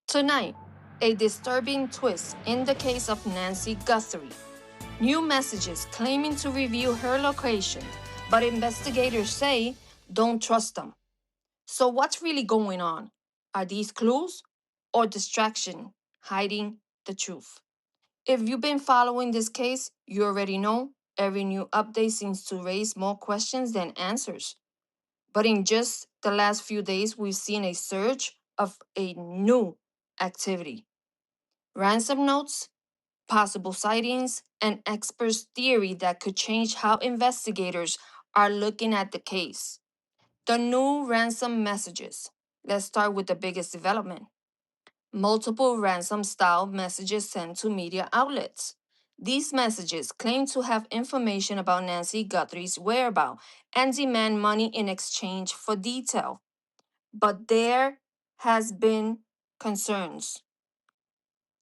Tonight, a disturbing twist in the case of Nancy Guthrie. New messages claiming to reveal her location, but investigators say don't trust them. So, what's really going on? Are these clues or distraction hiding the truth? If you've been following this case, you already know every new update seems to raise more questions than answers. But in just the last few days, we've seen a surge of a new activity. Ransom notes, possible sightings, and experts' theory that could change how investigators are looking at the case. The new ransom messages. Let's start with the biggest development. Multiple ransom style messages sent to media outlets. These messages claim to have information about Nancy Guthrie's whereabouts and demand money in exchange for detail. But there has been concerns.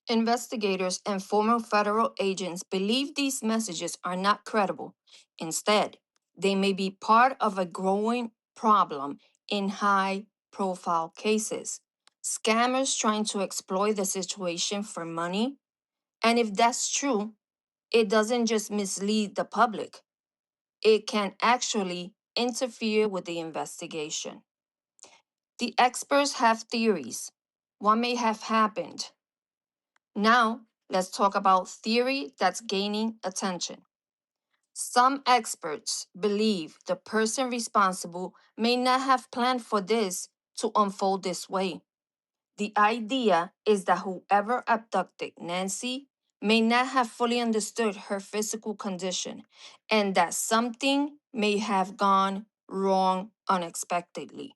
Investigators and former federal agents believe these messages are not credible. Instead, they may be part of a growing problem in high profile cases. Scammers trying to exploit the situation for money. And if that's true, it doesn't just mislead the public, it can actually interfere with the investigation. The experts have theories. What may have happened? Now, let's talk about theory that's gaining attention. Some experts believe the person responsible may not have planned for this to unfold this way. The idea is that whoever abducted Nancy may not have fully understood her physical condition and that something may have gone wrong unexpectedly.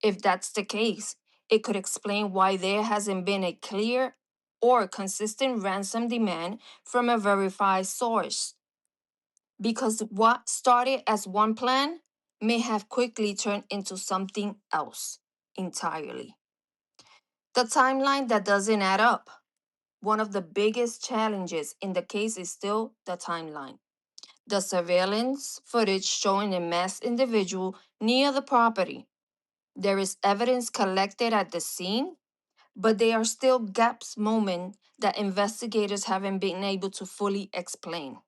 If that's the case, it could explain why there hasn't been a clear or consistent ransom demand from a verified source. Because what started as one plan may have quickly turned into something else entirely. The timeline that doesn't add up. One of the biggest challenges in the case is still the timeline. The surveillance footage showing a masked individual near the property. There is evidence collected at the scene, but there are still gaps moment that investigators haven't been able to fully explain.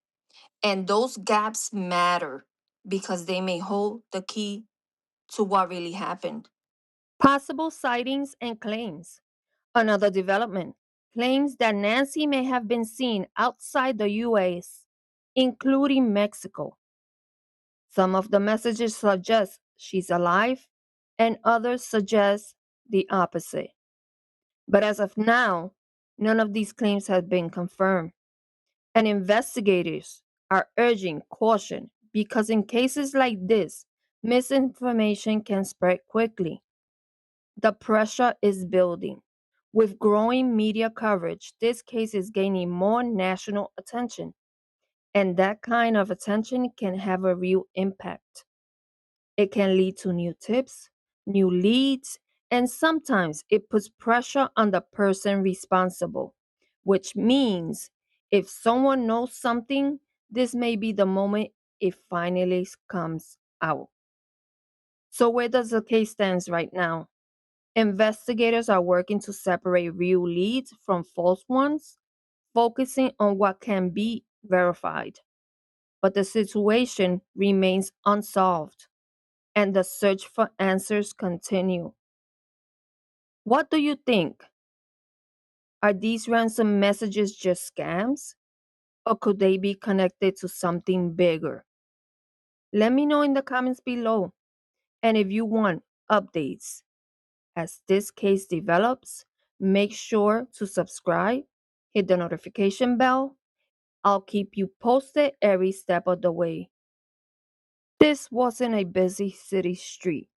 And those gaps matter because they may hold the key to what really happened. Possible sightings and claims. Another development claims that Nancy may have been seen outside the US, including Mexico. Some of the messages suggest she's alive, and others suggest the opposite. But as of now, none of these claims have been confirmed. And investigators are urging caution because in cases like this, misinformation can spread quickly. The pressure is building. With growing media coverage, this case is gaining more national attention, and that kind of attention can have a real impact. It can lead to new tips, new leads, and sometimes it puts pressure on the person responsible, which means if someone knows something, this may be the moment it finally comes out. So, where does the case stand right now? Investigators are working to separate real leads from false ones, focusing on what can be verified. But the situation remains unsolved, and the search for answers continue. What do you think? Are these ransom messages just scams? Or could they be connected to something bigger? Let me know in the comments below. And if you want updates as this case develops, make sure to subscribe, hit the notification bell. I'll keep you posted every step of the way. This wasn't a busy city street.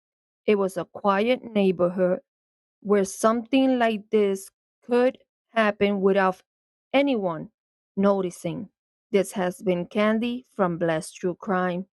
It was a quiet neighborhood where something like this could happen without anyone noticing. This has been Candy from Blessed True Crime.